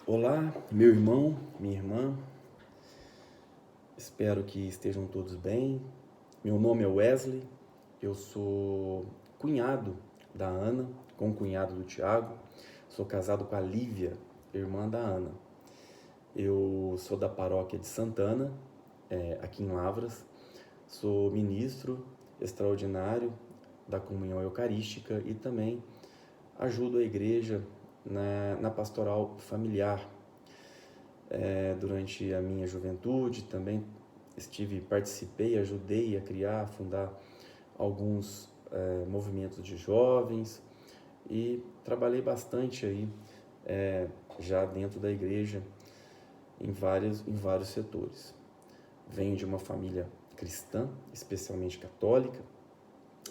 Olá, meu irmão, minha irmã, espero que estejam todos bem. Meu nome é Wesley, eu sou cunhado da Ana, concunhado do Tiago, sou casado com a Lívia, irmã da Ana. Eu sou da paróquia de Santana, aqui em Lavras, sou ministro extraordinário da comunhão eucarística e também ajudo a igreja na pastoral familiar. Durante a minha juventude também participei, ajudei a criar, a fundar alguns movimentos de jovens e trabalhei bastante aí já dentro da igreja em vários setores. Venho de uma família cristã, especialmente católica,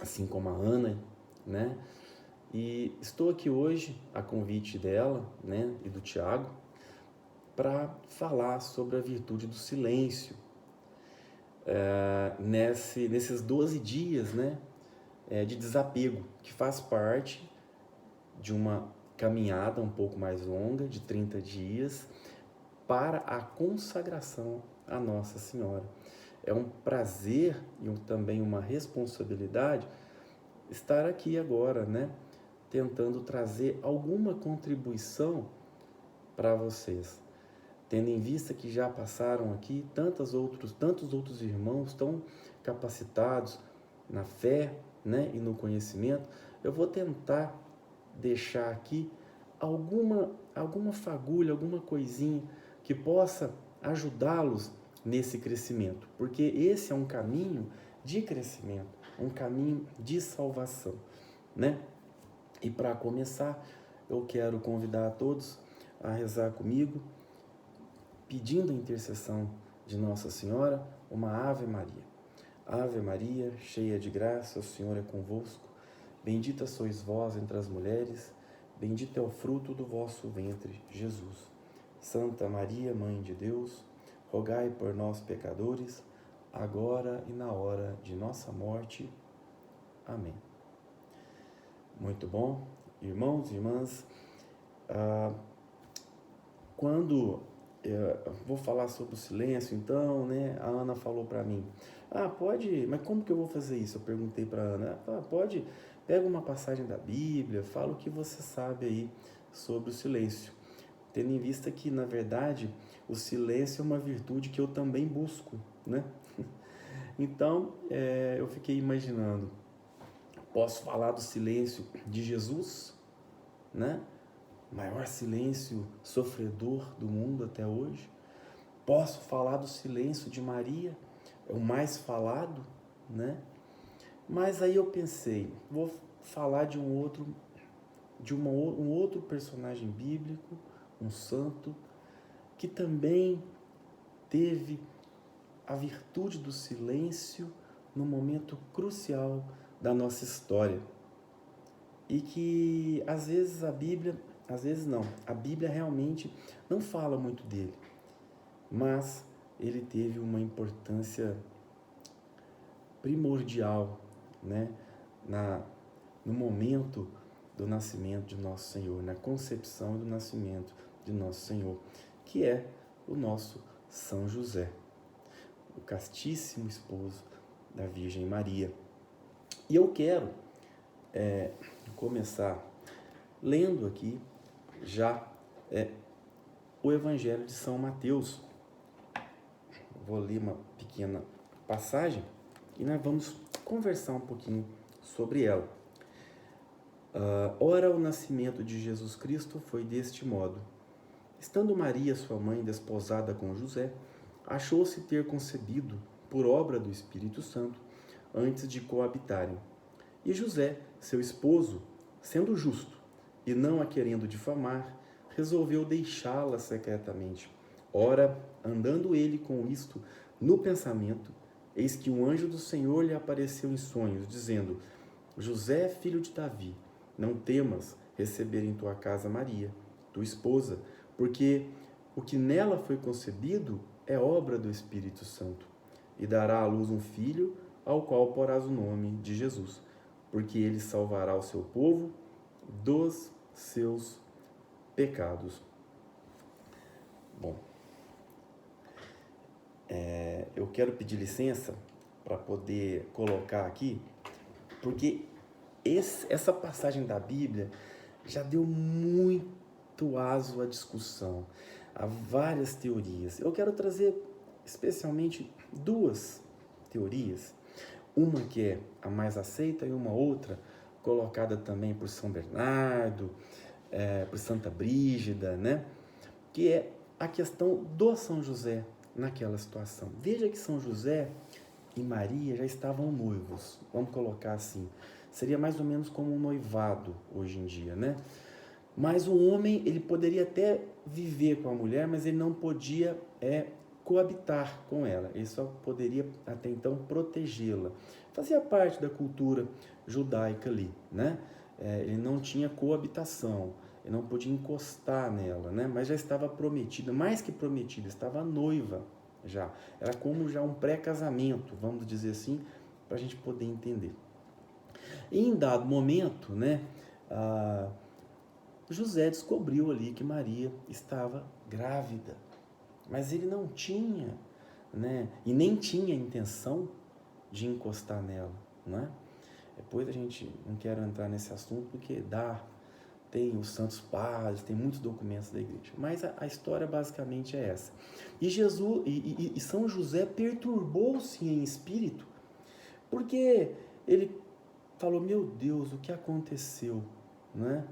assim como a Ana, né? E estou aqui hoje a convite dela, né, e do Tiago, para falar sobre a virtude do silêncio. Nesses 12 dias, né, de desapego, que faz parte de uma caminhada um pouco mais longa, de 30 dias, para a consagração à Nossa Senhora. É um prazer e também uma responsabilidade estar aqui agora, né, tentando trazer alguma contribuição para vocês, tendo em vista que já passaram aqui tantos outros irmãos tão capacitados na fé, né, e no conhecimento. Eu vou tentar deixar aqui alguma fagulha, alguma coisinha que possa ajudá-los nesse crescimento, porque esse é um caminho de crescimento, um caminho de salvação, né? E para começar, eu quero convidar a todos a rezar comigo, pedindo a intercessão de Nossa Senhora, uma Ave Maria. Ave Maria, cheia de graça, o Senhor é convosco. Bendita sois vós entre as mulheres, bendito é o fruto do vosso ventre, Jesus. Santa Maria, Mãe de Deus, rogai por nós, pecadores, agora e na hora de nossa morte. Amém. Muito bom. Irmãos e irmãs, quando vou falar sobre o silêncio, então, né? A Ana falou para mim, pode, mas como que eu vou fazer isso? Eu perguntei para a Ana, pode, pega uma passagem da Bíblia, fala o que você sabe aí sobre o silêncio, tendo em vista que, na verdade, o silêncio é uma virtude que eu também busco, né? Então, eu fiquei imaginando, posso falar do silêncio de Jesus, né? Maior silêncio sofredor do mundo até hoje. Posso falar do silêncio de Maria, é o mais falado, né? Mas aí eu pensei, vou falar de um outro personagem bíblico, um santo, que também teve a virtude do silêncio no momento crucial da nossa história. E que às vezes a Bíblia realmente não fala muito dele, mas ele teve uma importância primordial, né, no momento do nascimento de Nosso Senhor, na concepção do nascimento de Nosso Senhor, que é o nosso São José, o castíssimo esposo da Virgem Maria. E eu quero começar lendo aqui já o Evangelho de São Mateus. Vou ler uma pequena passagem e nós vamos conversar um pouquinho sobre ela. Ora, o nascimento de Jesus Cristo foi deste modo. Estando Maria, sua mãe, desposada com José, achou-se ter concebido, por obra do Espírito Santo, antes de coabitarem. E José, seu esposo, sendo justo e não a querendo difamar, resolveu deixá-la secretamente. Ora, andando ele com isto no pensamento, eis que um anjo do Senhor lhe apareceu em sonhos, dizendo: José, filho de Davi, não temas receber em tua casa Maria, tua esposa, porque o que nela foi concebido é obra do Espírito Santo. E dará à luz um filho, ao qual porás o nome de Jesus, porque ele salvará o seu povo dos seus pecados. Bom, eu quero pedir licença para poder colocar aqui, porque essa passagem da Bíblia já deu muito aso à discussão, há várias teorias. Eu quero trazer especialmente duas teorias, uma que é a mais aceita e uma outra colocada também por São Bernardo, por Santa Brígida, né? Que é a questão do São José naquela situação. Veja que São José e Maria já estavam noivos, vamos colocar assim. Seria mais ou menos como um noivado hoje em dia, né? Mas o homem, ele poderia até viver com a mulher, mas ele não podia coabitar com ela. Ele só poderia até então protegê-la. Fazia parte da cultura judaica ali, né? Ele não tinha coabitação, ele não podia encostar nela, né? Mas já estava prometida, mais que prometida, estava noiva já. Era como já um pré-casamento, vamos dizer assim, para a gente poder entender. E em dado momento, né? José descobriu ali que Maria estava grávida, mas ele não tinha, né? E nem tinha intenção de encostar nela, né? Depois a gente não quero entrar nesse assunto porque tem os santos padres, tem muitos documentos da igreja, mas a história basicamente é essa. E São José perturbou-se em espírito, porque ele falou: meu Deus, o que aconteceu, né?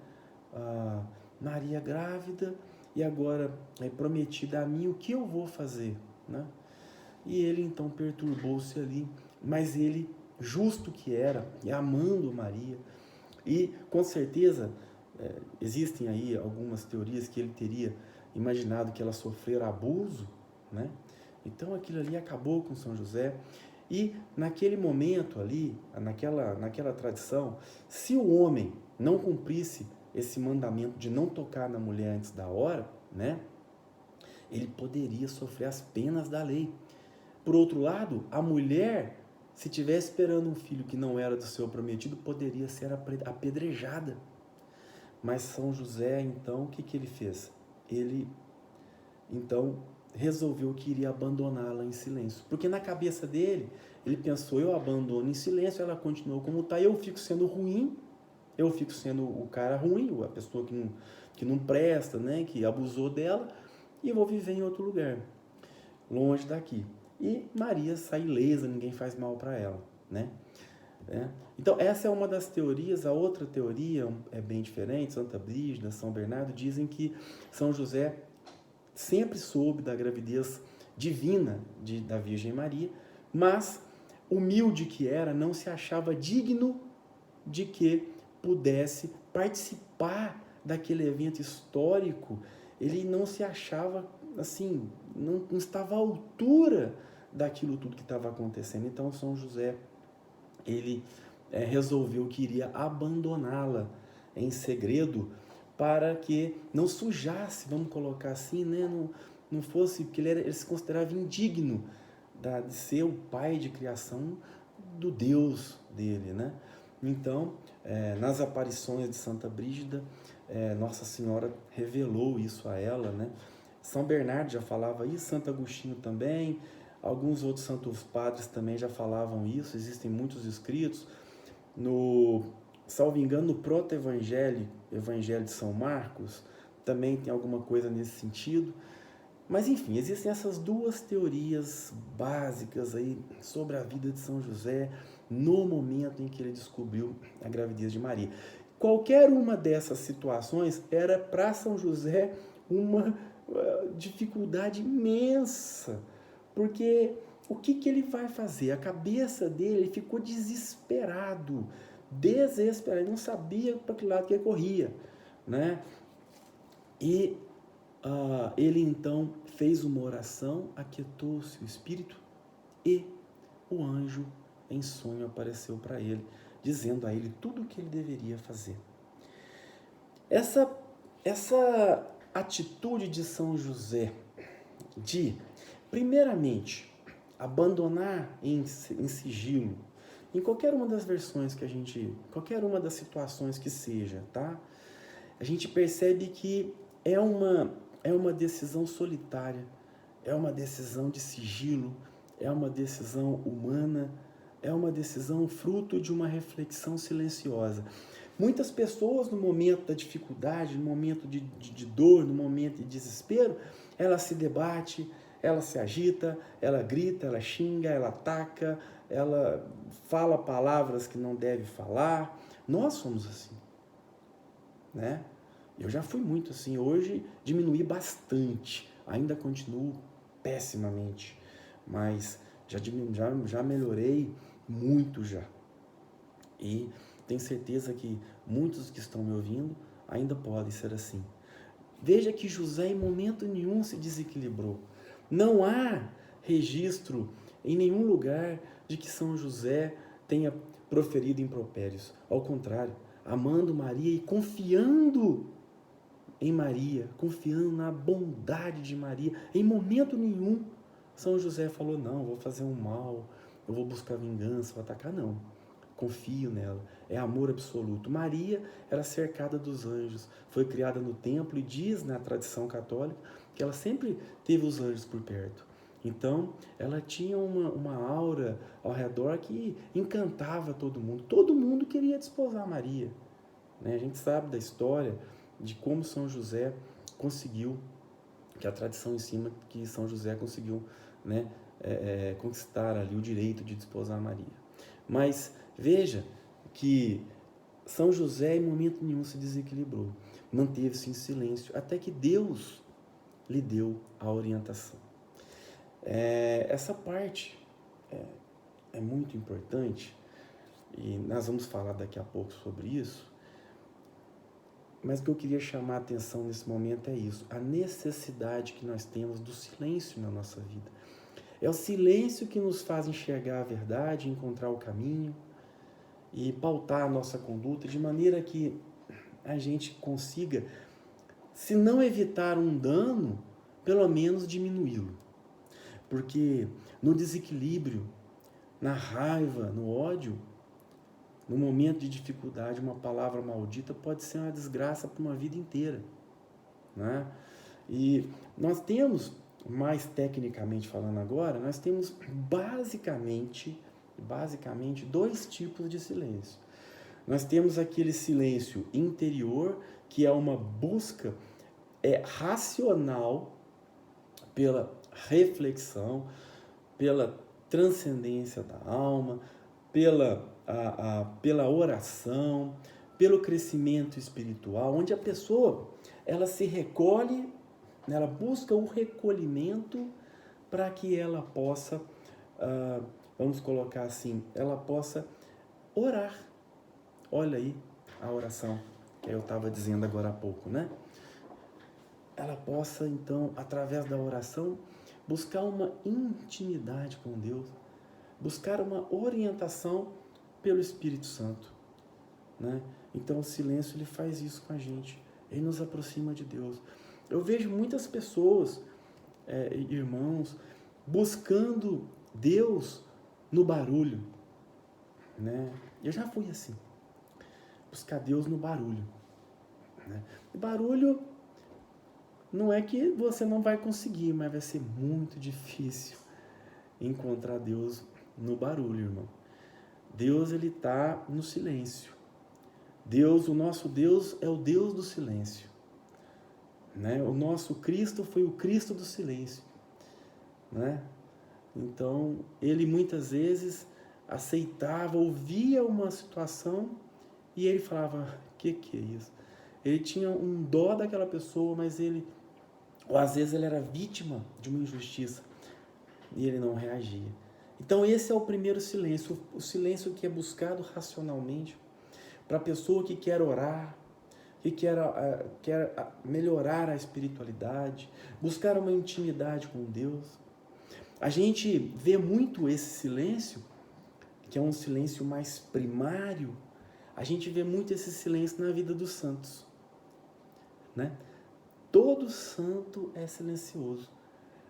Maria grávida e agora é prometida a mim, o que eu vou fazer, né? E ele então perturbou-se ali, mas ele, justo que era, e amando Maria, e com certeza existem aí algumas teorias que ele teria imaginado que ela sofrera abuso, né? Então aquilo ali acabou com São José. E naquele momento ali, naquela tradição, se o homem não cumprisse esse mandamento de não tocar na mulher antes da hora, né, ele poderia sofrer as penas da lei. Por outro lado, a mulher, se estivesse esperando um filho que não era do seu prometido, poderia ser apedrejada. Mas São José, então, o que ele fez? Ele, então, resolveu que iria abandoná-la em silêncio. Porque na cabeça dele, ele pensou: eu abandono em silêncio, ela continuou como está, eu fico sendo ruim, eu fico sendo o cara ruim, a pessoa que não presta, né, que abusou dela, e vou viver em outro lugar, longe daqui. E Maria sai ilesa, ninguém faz mal para ela, né? Então essa é uma das teorias. A outra teoria é bem diferente. Santa Brígida, São Bernardo dizem que São José sempre soube da gravidez divina da Virgem Maria, mas humilde que era, não se achava digno de que pudesse participar daquele evento histórico. Ele não se achava assim, não estava à altura daquilo tudo que estava acontecendo. Então São José, ele resolveu que iria abandoná-la em segredo para que não sujasse, vamos colocar assim, né? Não fosse, porque ele se considerava indigno de ser o pai de criação do Deus dele, né? Então, nas aparições de Santa Brígida, Nossa Senhora revelou isso a ela, né? São Bernardo já falava isso, Santo Agostinho também, alguns outros santos padres também já falavam isso, existem muitos escritos. Salvo engano, no proto-evangelho, Evangelho de São Marcos, também tem alguma coisa nesse sentido. Mas enfim, existem essas duas teorias básicas aí sobre a vida de São José no momento em que ele descobriu a gravidez de Maria. Qualquer uma dessas situações era para São José uma dificuldade imensa, porque o que ele vai fazer? A cabeça dele ficou desesperado, ele não sabia para que lado que ele corria, né? E ele então fez uma oração, aquietou-se o espírito e o anjo em sonho apareceu para ele, dizendo a ele tudo o que ele deveria fazer. Essa atitude de São José de, primeiramente, abandonar em sigilo, em qualquer uma das versões qualquer uma das situações que seja, tá? A gente percebe que é uma é uma decisão solitária, é uma decisão de sigilo, é uma decisão humana, é uma decisão fruto de uma reflexão silenciosa. Muitas pessoas, no momento da dificuldade, no momento de dor, no momento de desespero, ela se debate, ela se agita, ela grita, ela xinga, ela ataca, ela fala palavras que não deve falar. Nós somos assim, né? Eu já fui muito assim. Hoje diminui bastante. Ainda continuo pessimamente, mas já melhorei muito já. E tenho certeza que muitos que estão me ouvindo ainda podem ser assim. Veja que José em momento nenhum se desequilibrou. Não há registro em nenhum lugar de que São José tenha proferido impropérios. Ao contrário, amando Maria e confiando em Maria, confiando na bondade de Maria, em momento nenhum São José falou, não, vou fazer um mal, eu vou buscar vingança, vou atacar, não. Confio nela, é amor absoluto. Maria era cercada dos anjos, foi criada no templo e diz na tradição católica que ela sempre teve os anjos por perto. Então, ela tinha uma aura ao redor que encantava todo mundo queria desposar Maria. Né? A gente sabe da história de como São José conseguiu, que a tradição ensina que São José conseguiu, né, conquistar ali o direito de desposar Maria. Mas veja que São José em momento nenhum se desequilibrou, manteve-se em silêncio até que Deus lhe deu a orientação. Essa parte é muito importante e nós vamos falar daqui a pouco sobre isso. Mas o que eu queria chamar a atenção nesse momento é isso, a necessidade que nós temos do silêncio na nossa vida. É o silêncio que nos faz enxergar a verdade, encontrar o caminho e pautar a nossa conduta de maneira que a gente consiga, se não evitar um dano, pelo menos diminuí-lo. Porque no desequilíbrio, na raiva, no ódio, no momento de dificuldade, uma palavra maldita pode ser uma desgraça para uma vida inteira, né? E nós temos, mais tecnicamente falando agora, nós temos basicamente dois tipos de silêncio. Nós temos aquele silêncio interior, que é uma busca racional pela reflexão, pela transcendência da alma, pela oração, pelo crescimento espiritual, onde a pessoa ela se recolhe, ela busca o recolhimento para que ela possa, vamos colocar assim, ela possa orar. Olha aí a oração que eu estava dizendo agora há pouco, né? Ela possa, então, através da oração, buscar uma intimidade com Deus, buscar uma orientação pelo Espírito Santo, né? Então o silêncio ele faz isso com a gente, ele nos aproxima de Deus. Eu vejo muitas pessoas, irmãos, buscando Deus no barulho, né? Eu já fui assim, buscar Deus no barulho, né? O barulho não é que você não vai conseguir, mas vai ser muito difícil encontrar Deus no barulho, irmão. Deus, ele está no silêncio. Deus, o nosso Deus é o Deus do silêncio, né? O nosso Cristo foi o Cristo do silêncio, né? Então, ele muitas vezes aceitava, ouvia uma situação e ele falava, que é isso? Ele tinha um dó daquela pessoa, mas ou às vezes ele era vítima de uma injustiça e ele não reagia. Então esse é o primeiro silêncio, o silêncio que é buscado racionalmente para a pessoa que quer orar, que quer melhorar a espiritualidade, buscar uma intimidade com Deus. A gente vê muito esse silêncio, que é um silêncio mais primário, a gente vê muito esse silêncio na vida dos santos, né? Todo santo é silencioso.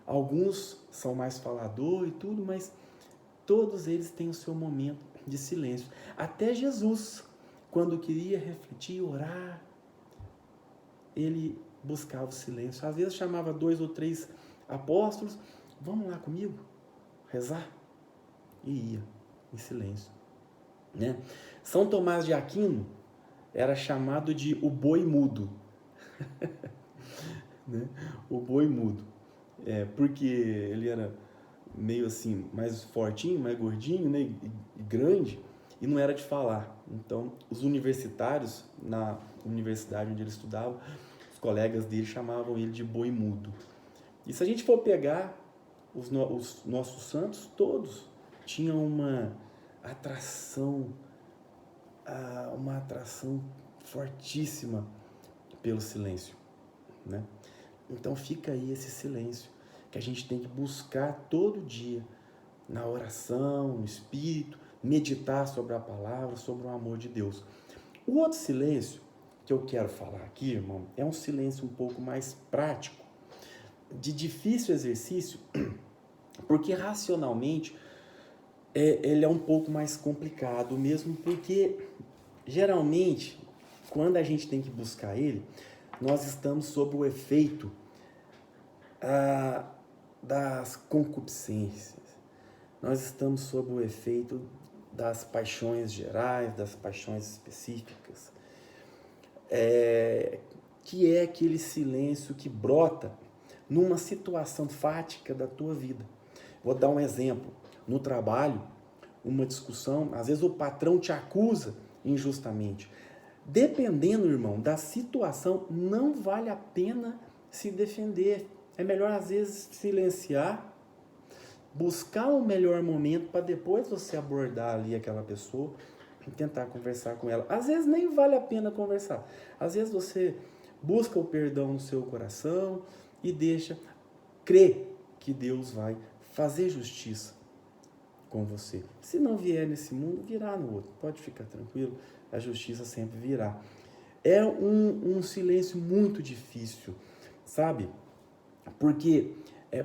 Alguns são mais falador e tudo, mas todos eles têm o seu momento de silêncio. Até Jesus, quando queria refletir, orar, ele buscava o silêncio. Às vezes chamava 2 ou 3 apóstolos, vamos lá comigo, rezar. E ia, em silêncio. Né? São Tomás de Aquino era chamado de o boi mudo. Né? O boi mudo. Porque ele era meio assim, mais fortinho, mais gordinho, né? E grande, e não era de falar. Então, os universitários, na universidade onde ele estudava, os colegas dele chamavam ele de boi mudo. E se a gente for pegar os nossos santos, todos tinham uma atração fortíssima pelo silêncio, né? Então fica aí esse silêncio que a gente tem que buscar todo dia na oração, no espírito, meditar sobre a palavra, sobre o amor de Deus. O outro silêncio que eu quero falar aqui, irmão, é um silêncio um pouco mais prático, de difícil exercício, porque racionalmente ele é um pouco mais complicado mesmo, porque geralmente quando a gente tem que buscar ele, nós estamos sob o efeito das concupiscências, nós estamos sob o efeito das paixões gerais, das paixões específicas, que é aquele silêncio que brota numa situação fática da tua vida. Vou dar um exemplo. No trabalho, uma discussão, às vezes o patrão te acusa injustamente. Dependendo, irmão, da situação, não vale a pena se defender. É melhor, às vezes, silenciar, buscar um melhor momento para depois você abordar ali aquela pessoa e tentar conversar com ela. Às vezes nem vale a pena conversar. Às vezes você busca o perdão no seu coração e deixa, crê que Deus vai fazer justiça com você. Se não vier nesse mundo, virá no outro. Pode ficar tranquilo, a justiça sempre virá. É um silêncio muito difícil, sabe? Porque,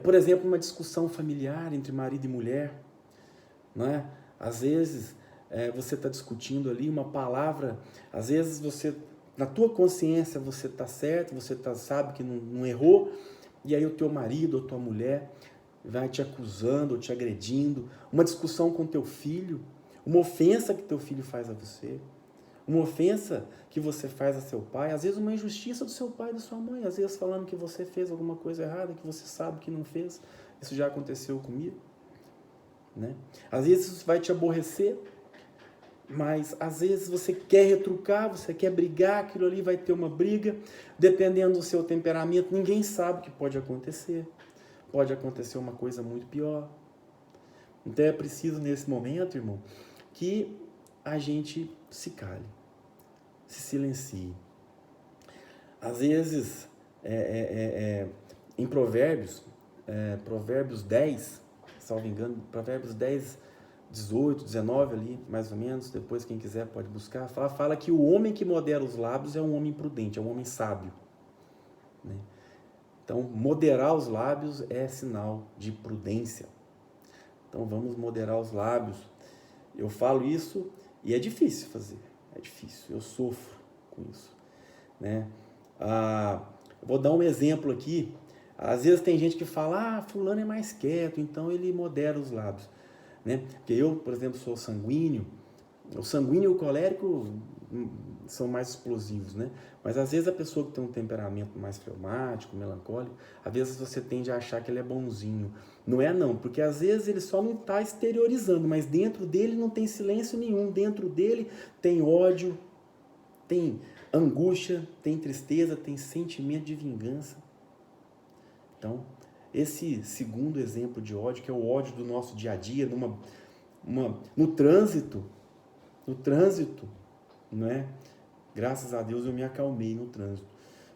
por exemplo, uma discussão familiar entre marido e mulher, não é? Às vezes, você está discutindo ali uma palavra, às vezes você, na tua consciência, você está certo, você sabe que não errou, e aí o teu marido ou tua mulher vai te acusando ou te agredindo, uma discussão com teu filho, uma ofensa que teu filho faz a você, uma ofensa que você faz a seu pai, às vezes uma injustiça do seu pai e da sua mãe, às vezes falando que você fez alguma coisa errada, que você sabe que não fez. Isso já aconteceu comigo, né? Às vezes isso vai te aborrecer, mas às vezes você quer retrucar, você quer brigar, aquilo ali vai ter uma briga, dependendo do seu temperamento, ninguém sabe o que pode acontecer. Pode acontecer uma coisa muito pior. Então é preciso nesse momento, irmão, que a gente se cale, se silencie. Às vezes, em Provérbios, Provérbios 10, salvo engano, Provérbios 10, 18, 19 ali, mais ou menos, depois quem quiser pode buscar, fala que o homem que modera os lábios é um homem prudente, é um homem sábio, né? Então, moderar os lábios é sinal de prudência. Então, vamos moderar os lábios. Eu falo isso e é difícil fazer, é difícil, eu sofro com isso, né? Vou dar um exemplo aqui. Às vezes tem gente que fala, fulano é mais quieto, então ele modera os lábios, né? Porque eu, por exemplo, sou sanguíneo. O sanguíneo e o colérico são mais explosivos, né? Mas às vezes a pessoa que tem um temperamento mais fleumático, melancólico, às vezes você tende a achar que ele é bonzinho. Não é não, porque às vezes ele só não está exteriorizando, mas dentro dele não tem silêncio nenhum. Dentro dele tem ódio, tem angústia, tem tristeza, tem sentimento de vingança. Então, esse segundo exemplo de ódio, que é o ódio do nosso dia a dia, no trânsito, não é? Graças a Deus eu me acalmei no trânsito.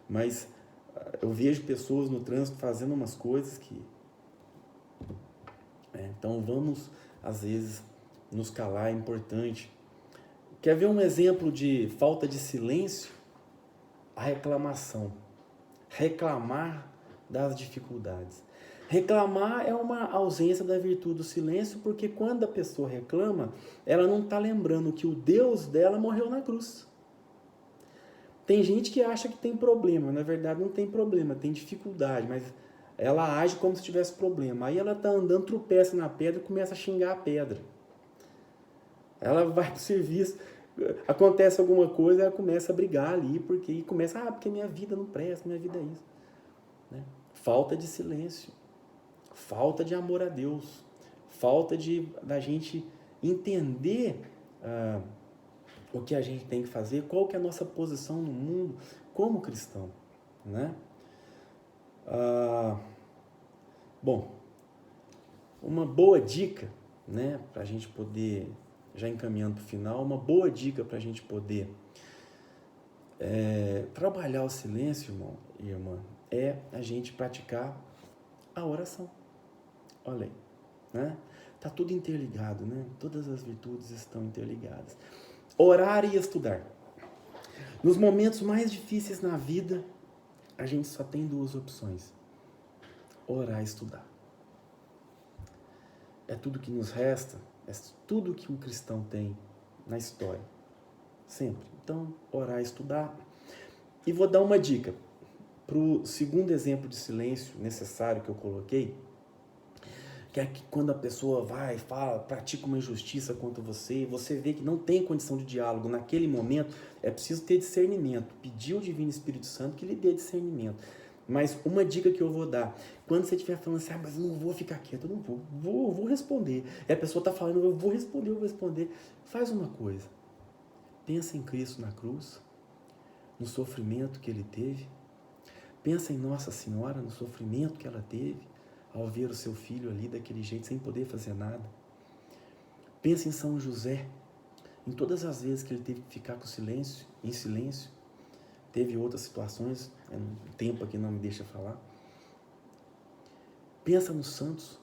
Mas eu vejo pessoas no trânsito fazendo umas coisas que... Então vamos, às vezes, nos calar, é importante. Quer ver um exemplo de falta de silêncio? A reclamação. Reclamar das dificuldades. Reclamar é uma ausência da virtude do silêncio, porque quando a pessoa reclama, ela não está lembrando que o Deus dela morreu na cruz. Tem gente que acha que tem problema, na verdade não tem problema, tem dificuldade, mas ela age como se tivesse problema. Aí ela tá andando, tropeça na pedra e começa a xingar a pedra. Ela vai pro serviço, acontece alguma coisa, ela começa a brigar ali, porque porque minha vida não presta, minha vida é isso. Né? Falta de silêncio, falta de amor a Deus, falta da gente entender o que a gente tem que fazer, qual que é a nossa posição no mundo como cristão. Né? Bom, uma boa dica, né, para a gente poder, já encaminhando para o final, uma boa dica para a gente poder trabalhar o silêncio, irmão e irmã, é a gente praticar a oração. Olha aí, né? Tá tudo interligado, né? Todas as virtudes estão interligadas. Orar e estudar. Nos momentos mais difíceis na vida, a gente só tem duas opções: orar e estudar. É tudo que nos resta, é tudo que um cristão tem na história. Sempre. Então, orar e estudar. E vou dar uma dica para o segundo exemplo de silêncio necessário que eu coloquei, que é que quando a pessoa vai, fala, pratica uma injustiça contra você, e você vê que não tem condição de diálogo naquele momento, é preciso ter discernimento. Pedir ao Divino Espírito Santo que lhe dê discernimento. Mas uma dica que eu vou dar, quando você estiver falando assim, mas eu não vou ficar quieto, eu não vou responder. E a pessoa está falando, eu vou responder. Faz uma coisa, pensa em Cristo na cruz, no sofrimento que ele teve. Pensa em Nossa Senhora, no sofrimento que ela teve ao ver o seu filho ali daquele jeito, sem poder fazer nada. Pensa em São José, em todas as vezes que ele teve que ficar em silêncio. Teve outras situações, o tempo aqui não me deixa falar. Pensa nos santos,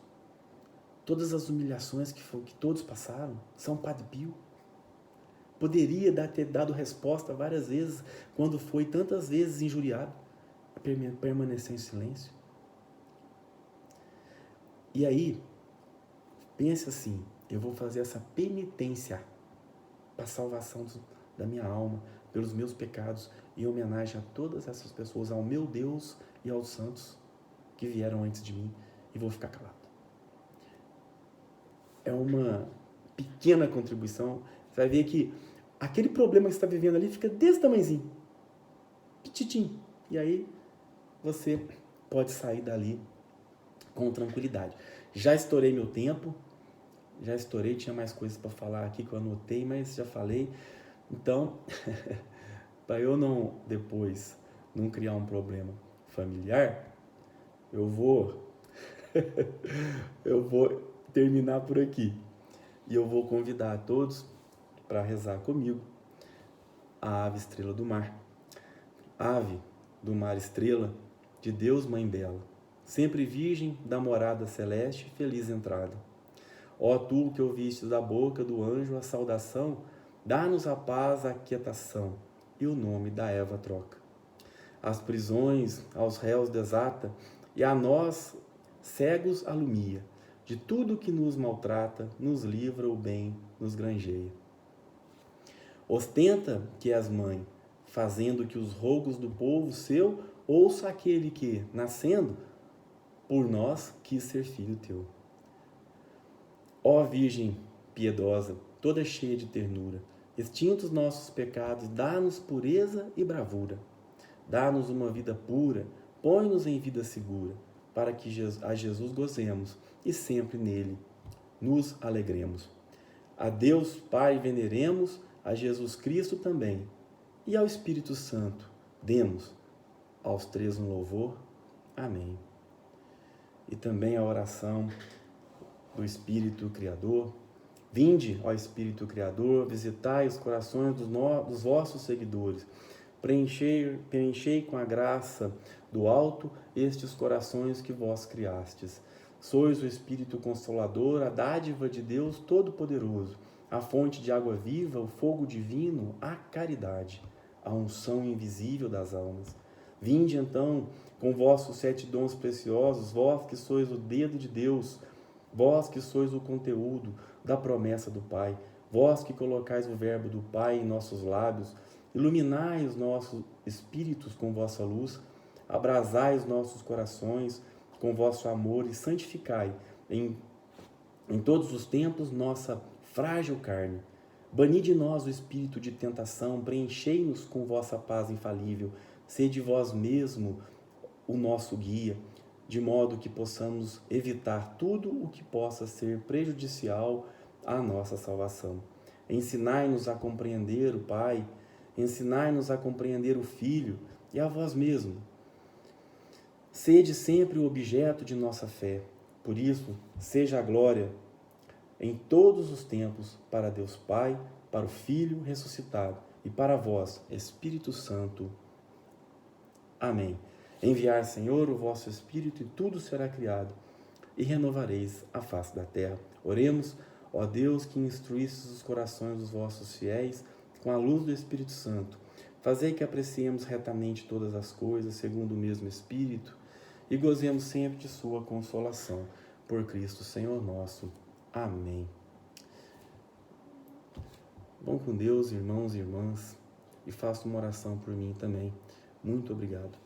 todas as humilhações que todos passaram. São Padre Pio poderia ter dado resposta várias vezes, quando foi tantas vezes injuriado, permaneceu em silêncio. E aí, pense assim, eu vou fazer essa penitência para a salvação da minha alma, pelos meus pecados, em homenagem a todas essas pessoas, ao meu Deus e aos santos que vieram antes de mim, e vou ficar calado. É uma pequena contribuição. Você vai ver que aquele problema que você está vivendo ali fica desse tamanhozinho, pititinho, e aí você pode sair dali com tranquilidade. Já estourei meu tempo, tinha mais coisas para falar aqui que eu anotei, mas já falei. Então, para eu depois não criar um problema familiar, eu vou terminar por aqui. E eu vou convidar a todos para rezar comigo a ave estrela do mar. Ave do mar estrela, de Deus mãe bela, sempre virgem da morada celeste, feliz entrada. Ó tu que ouvistes da boca do anjo a saudação, dá-nos a paz, a quietação, e o nome da Eva troca. As prisões aos réus desata, e a nós, cegos, alumia. De tudo que nos maltrata, nos livra o bem, nos granjeia. Ostenta que és mãe, fazendo que os rogos do povo seu ouça aquele que, nascendo, por nós quis ser filho teu. Ó Virgem piedosa, toda cheia de ternura, extintos nossos pecados, dá-nos pureza e bravura. Dá-nos uma vida pura, põe-nos em vida segura, para que a Jesus gozemos e sempre nele nos alegremos. A Deus Pai veneremos, a Jesus Cristo também, e ao Espírito Santo demos aos três um louvor. Amém. E também a oração do Espírito Criador. Vinde, ó Espírito Criador, visitai os corações dos vossos seguidores. Preenchei com a graça do alto estes corações que vós criastes. Sois o Espírito Consolador, a dádiva de Deus Todo-Poderoso, a fonte de água viva, o fogo divino, a caridade, a unção invisível das almas. Vinde, então, com vossos 7 dons preciosos, vós que sois o dedo de Deus, vós que sois o conteúdo da promessa do Pai, vós que colocais o verbo do Pai em nossos lábios, iluminai os nossos espíritos com vossa luz, abrasai os nossos corações com vosso amor e santificai em todos os tempos nossa frágil carne. Bani de nós o espírito de tentação, preenchei-nos com vossa paz infalível, sede vós mesmo o nosso guia, de modo que possamos evitar tudo o que possa ser prejudicial à nossa salvação. Ensinai-nos a compreender o Pai, ensinai-nos a compreender o Filho e a vós mesmo. Sede sempre o objeto de nossa fé. Por isso, seja a glória em todos os tempos para Deus Pai, para o Filho ressuscitado e para vós, Espírito Santo. Amém. Enviai, Senhor, o vosso Espírito e tudo será criado e renovareis a face da terra. Oremos, ó Deus, que instruístes os corações dos vossos fiéis com a luz do Espírito Santo. Fazei que apreciemos retamente todas as coisas segundo o mesmo Espírito e gozemos sempre de sua consolação. Por Cristo, Senhor nosso. Amém. Vão com Deus, irmãos e irmãs, e faça uma oração por mim também. Muito obrigado.